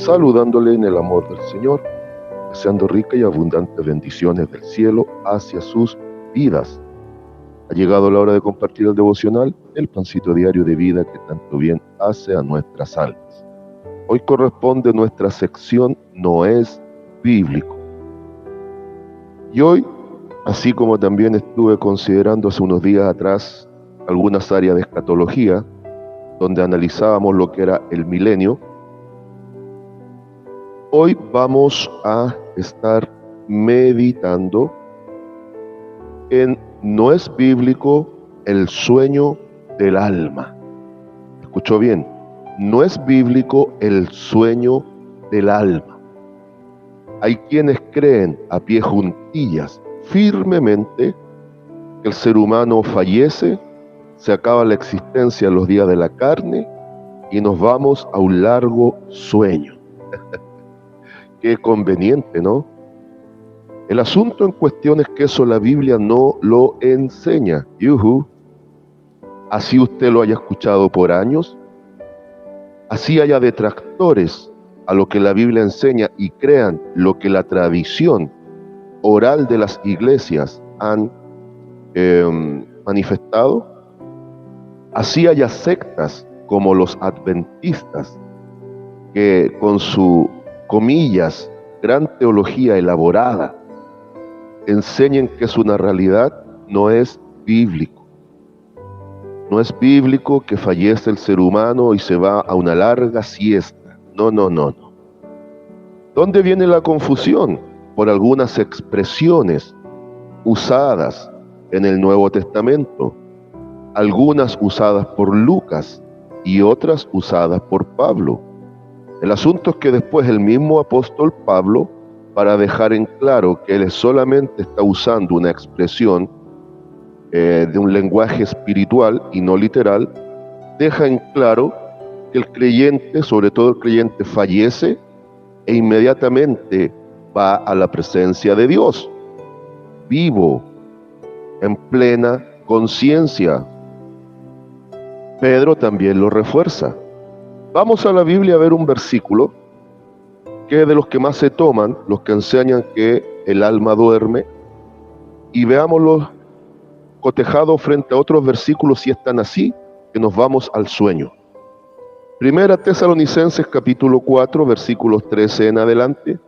saludándole en el amor del Señor, deseando ricas y abundantes bendiciones del cielo hacia sus vidas. Ha llegado la hora de compartir el devocional, el pancito diario de vida que tanto bien hace a nuestras almas. Hoy corresponde nuestra sección No es bíblico. Y hoy, así como también estuve considerando hace unos días atrás algunas áreas de escatología, donde analizábamos lo que era el milenio, hoy vamos a estar meditando en No es bíblico el sueño del alma. ¿Escuchó bien? No es bíblico el sueño del alma. Hay quienes creen a pie juntillas firmemente que el ser humano fallece, se acaba la existencia en los días de la carne y nos vamos a un largo sueño. Qué conveniente, ¿no? El asunto en cuestión es que eso la Biblia no lo enseña. Así usted lo haya escuchado por años, así haya detractores a lo que la Biblia enseña y crean lo que la tradición oral de las iglesias han manifestado, así haya sectas como los adventistas que con su, comillas, gran teología elaborada enseñen que es una realidad. No es bíblico. No es bíblico que fallece el ser humano y se va a una larga siesta. No. ¿Dónde viene la confusión? Por algunas expresiones usadas en el Nuevo Testamento, algunas usadas por Lucas y otras usadas por Pablo. El asunto es que después el mismo apóstol Pablo, para dejar en claro que él solamente está usando una expresión de un lenguaje espiritual y no literal, deja en claro que el creyente, sobre todo el creyente, fallece e inmediatamente va a la presencia de Dios, vivo, en plena conciencia. Pedro también lo refuerza. Vamos a la Biblia a ver un versículo que es de los que más se toman, los que enseñan que el alma duerme, y veámoslo cotejado frente a otros versículos si están así, que nos vamos al sueño. Primera Tesalonicenses capítulo 4, versículos 13 en adelante,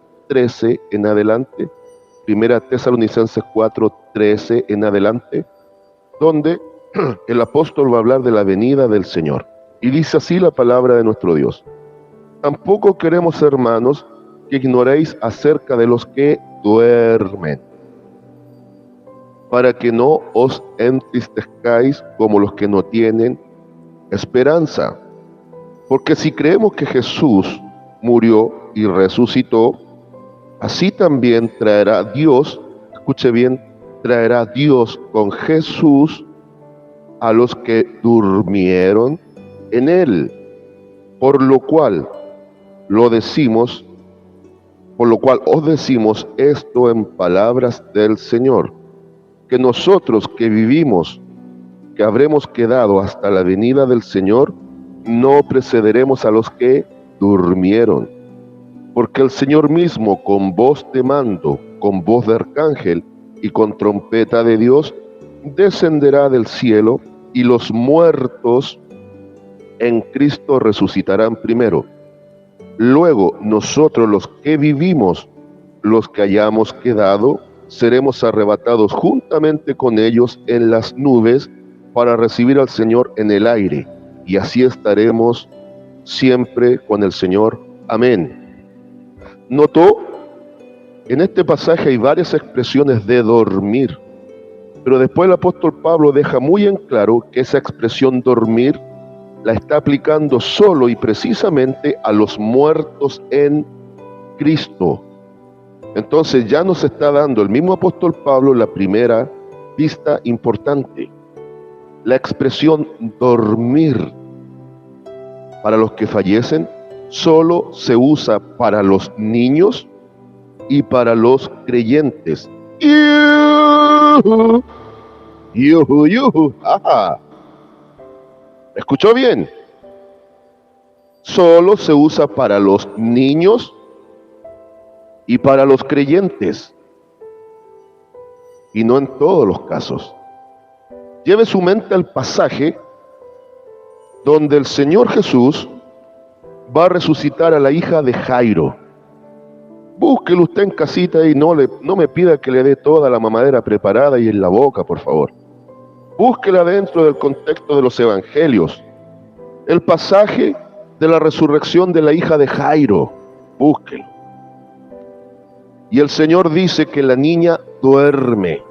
Primera Tesalonicenses 4, 13 en adelante, donde el apóstol va a hablar de la venida del Señor. Y dice así la palabra de nuestro Dios: tampoco queremos, hermanos, que ignoréis acerca de los que duermen, para que no os entristezcáis como los que no tienen esperanza. Porque si creemos que Jesús murió y resucitó, así también traerá Dios, escuche bien, traerá Dios con Jesús a los que durmieron en él. Por lo cual os decimos esto en palabras del Señor, que nosotros que vivimos, que habremos quedado hasta la venida del Señor, no precederemos a los que durmieron. Porque el Señor mismo, con voz de mando, con voz de arcángel y con trompeta de Dios, descenderá del cielo, y los muertos en Cristo resucitarán primero. Luego nosotros los que vivimos, los que hayamos quedado, seremos arrebatados juntamente con ellos en las nubes para recibir al Señor en el aire, y así estaremos siempre con el Señor. Amén. ¿Notó? En este pasaje hay varias expresiones de dormir, pero después el apóstol Pablo deja muy en claro que esa expresión dormir la está aplicando solo y precisamente a los muertos en Cristo. Entonces ya nos está dando el mismo apóstol Pablo la primera pista importante. La expresión dormir para los que fallecen solo se usa para los niños y para los creyentes. Ajá. ¿Escuchó bien? solo se usa para los niños y para los creyentes, y no en todos los casos. Lleve su mente al pasaje donde el Señor Jesús va a resucitar a la hija de Jairo. Búsquelo usted en casita y no me pida que le dé toda la mamadera preparada y en la boca, por favor. Búsquela dentro del contexto de los evangelios. El pasaje de la resurrección de la hija de Jairo. Búsquelo. Y el Señor dice que la niña duerme.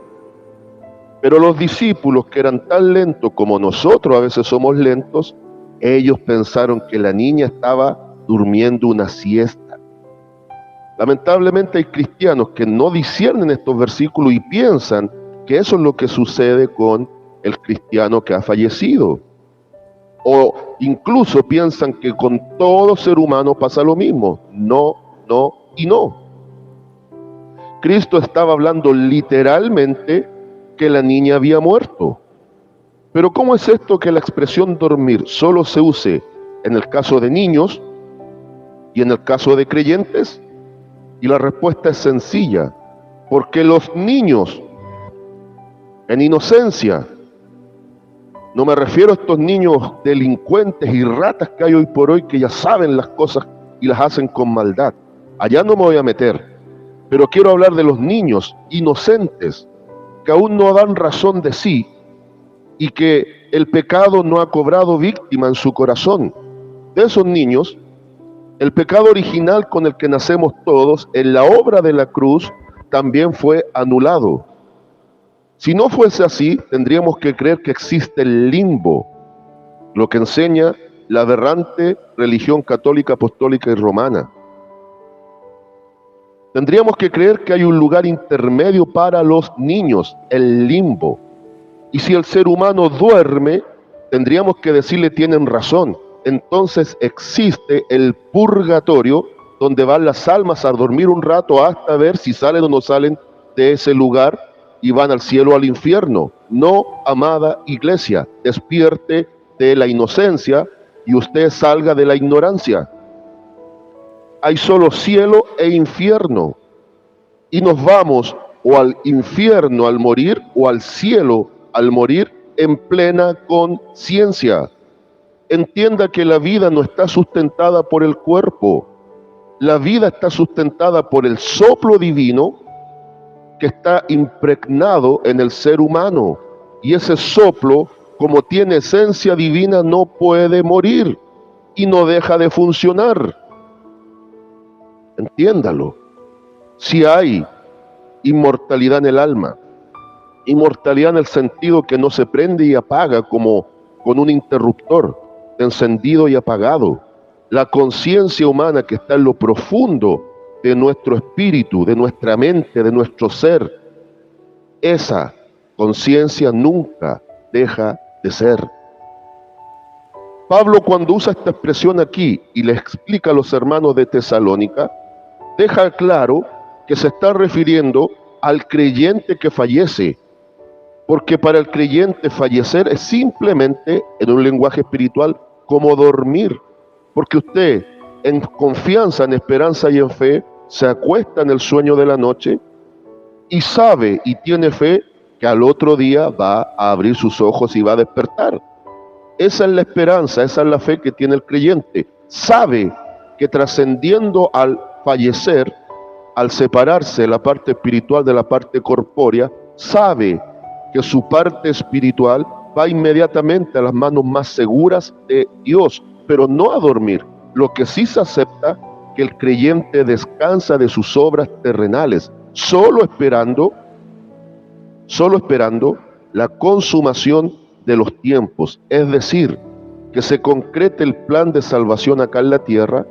Pero los discípulos, que eran tan lentos como nosotros a veces somos lentos, ellos pensaron que la niña estaba durmiendo una siesta. Lamentablemente hay cristianos que no disciernen estos versículos y piensan que eso es lo que sucede con el cristiano que ha fallecido. O incluso piensan que con todo ser humano pasa lo mismo. No, no y no. Cristo estaba hablando literalmente que la niña había muerto. Pero ¿cómo es esto que la expresión dormir solo se use en el caso de niños y en el caso de creyentes? Y la respuesta es sencilla, porque los niños en inocencia, no me refiero a estos niños delincuentes y ratas que hay hoy por hoy que ya saben las cosas y las hacen con maldad, allá no me voy a meter, pero quiero hablar de los niños inocentes que aún no dan razón de sí y que el pecado no ha cobrado víctima en su corazón. De esos niños, el pecado original con el que nacemos todos en la obra de la cruz también fue anulado. Si no fuese así, tendríamos que creer que existe el limbo, lo que enseña la aberrante religión católica, apostólica y romana. Tendríamos que creer que hay un lugar intermedio para los niños, el limbo. Y si el ser humano duerme, tendríamos que decirle tienen razón. Entonces existe el purgatorio, donde van las almas a dormir un rato hasta ver si salen o no salen de ese lugar y van al cielo o al infierno. No, amada iglesia, despierte de la inocencia y usted salga de la ignorancia. Hay solo cielo e infierno. Y nos vamos o al infierno al morir o al cielo al morir en plena conciencia. Entienda que la vida no está sustentada por el cuerpo. La vida está sustentada por el soplo divino que está impregnado en el ser humano. Y ese soplo, como tiene esencia divina, no puede morir y no deja de funcionar. Entiéndalo. Si hay inmortalidad en el alma, inmortalidad en el sentido que no se prende y apaga como con un interruptor, encendido y apagado. La conciencia humana que está en lo profundo de nuestro espíritu, de nuestra mente, de nuestro ser, esa conciencia nunca deja de ser. Pablo, cuando usa esta expresión aquí y le explica a los hermanos de Tesalónica, deja claro que se está refiriendo al creyente que fallece, porque para el creyente fallecer es simplemente, en un lenguaje espiritual, como dormir, porque usted en confianza, en esperanza y en fe se acuesta en el sueño de la noche y sabe y tiene fe que al otro día va a abrir sus ojos y va a despertar. Esa es la esperanza, esa es la fe que tiene el creyente. Sabe que trascendiendo al fallecer, al separarse la parte espiritual de la parte corpórea, sabe que su parte espiritual va inmediatamente a las manos más seguras de Dios, pero no a dormir. Lo que sí se acepta, que el creyente descansa de sus obras terrenales, solo esperando la consumación de los tiempos, es decir, que se concrete el plan de salvación acá en la tierra,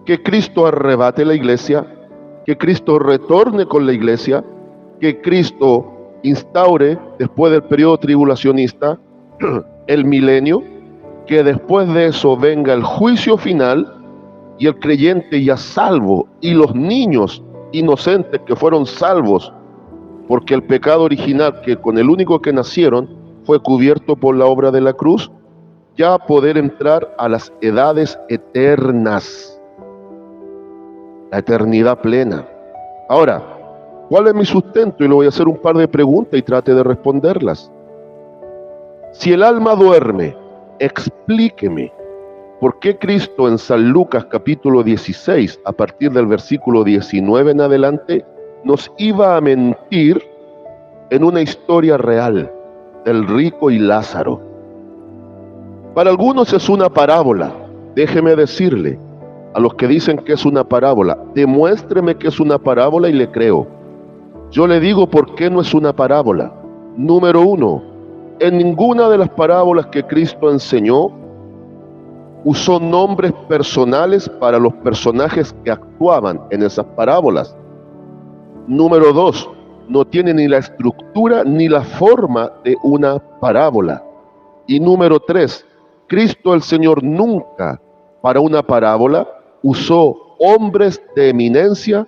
que Cristo arrebate la iglesia, que Cristo retorne con la iglesia, que Cristo instaure después del periodo tribulacionista el milenio, que después de eso venga el juicio final y el creyente ya salvo y los niños inocentes que fueron salvos porque el pecado original que con el único que nacieron fue cubierto por la obra de la cruz, ya poder entrar a las edades eternas, la eternidad plena. Ahora, ¿cuál es mi sustento? Y le voy a hacer un par de preguntas y trate de responderlas. Si el alma duerme, explíqueme por qué Cristo en San Lucas capítulo 16, a partir del versículo 19 en adelante, nos iba a mentir en una historia real del rico y Lázaro. Para algunos es una parábola. Déjeme decirle a los que dicen que es una parábola, demuéstreme que es una parábola y le creo. Yo le digo por qué no es una parábola. Número uno, en ninguna de las parábolas que Cristo enseñó usó nombres personales para los personajes que actuaban en esas parábolas. Número dos, no tiene ni la estructura ni la forma de una parábola. Y número tres, Cristo el Señor nunca para una parábola usó hombres de eminencia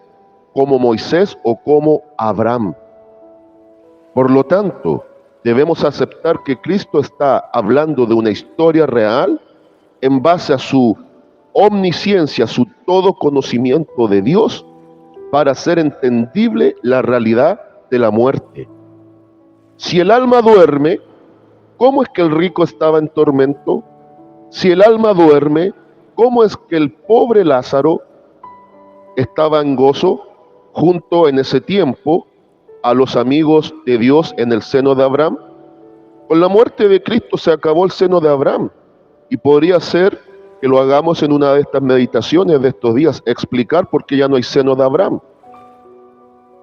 como Moisés o como Abraham. Por lo tanto, debemos aceptar que Cristo está hablando de una historia real en base a su omnisciencia, su todo conocimiento de Dios, para hacer entendible la realidad de la muerte. Si el alma duerme, ¿cómo es que el rico estaba en tormento? Si el alma duerme, ¿cómo es que el pobre Lázaro estaba en gozo junto en ese tiempo a los amigos de Dios en el seno de Abraham? Con la muerte de Cristo se acabó el seno de Abraham y podría ser que lo hagamos en una de estas meditaciones de estos días, explicar por qué ya no hay seno de Abraham.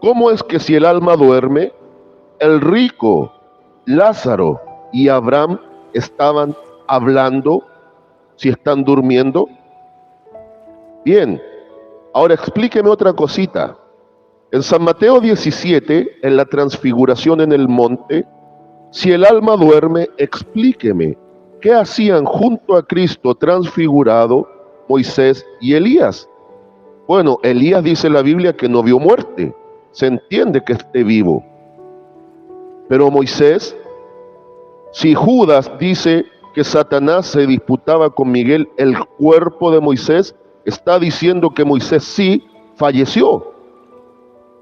¿Cómo es que si el alma duerme, el rico, Lázaro y Abraham estaban hablando si están durmiendo? Bien, ahora explíqueme otra cosita. En San Mateo 17, en la transfiguración en el monte, si el alma duerme, explíqueme, ¿qué hacían junto a Cristo transfigurado Moisés y Elías? Bueno, Elías dice la Biblia que no vio muerte, se entiende que esté vivo. Pero Moisés, si Judas dice que Satanás se disputaba con Miguel el cuerpo de Moisés, está diciendo que Moisés sí falleció.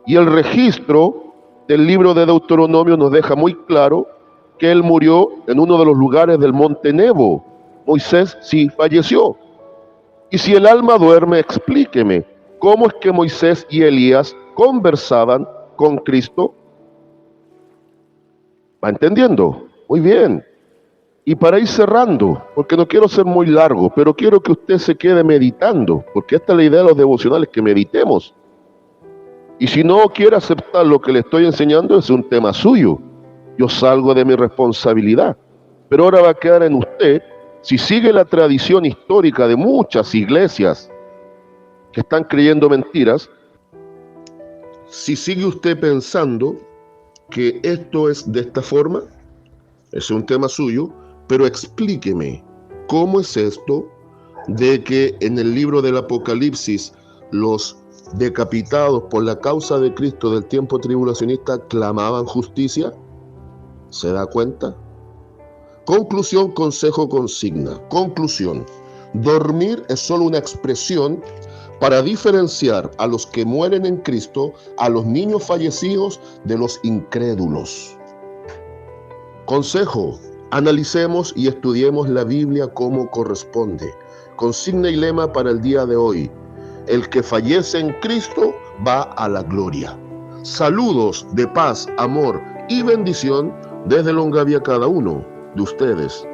Y el registro del libro de Deuteronomio nos deja muy claro que él murió en uno de los lugares del monte Nebo. Moisés sí falleció. Y si el alma duerme, explíqueme, ¿cómo es que Moisés y Elías conversaban con Cristo? ¿Va entendiendo? Muy bien. Y para ir cerrando, porque no quiero ser muy largo, pero quiero que usted se quede meditando, porque esta es la idea de los devocionales, que meditemos. Y si no quiere aceptar lo que le estoy enseñando, es un tema suyo. Yo salgo de mi responsabilidad. Pero ahora va a quedar en usted, si sigue la tradición histórica de muchas iglesias que están creyendo mentiras, si sigue usted pensando que esto es de esta forma, es un tema suyo, pero explíqueme, ¿cómo es esto de que en el libro del Apocalipsis los decapitados por la causa de Cristo del tiempo tribulacionista clamaban justicia? ¿Se da cuenta? Conclusión, consejo, consigna. Conclusión. Dormir es solo una expresión para diferenciar a los que mueren en Cristo, a los niños fallecidos, de los incrédulos. Consejo. Analicemos y estudiemos la Biblia como corresponde. Consigna y lema para el día de hoy. El que fallece en Cristo va a la gloria. Saludos de paz, amor y bendición desde Longavia cada uno de ustedes.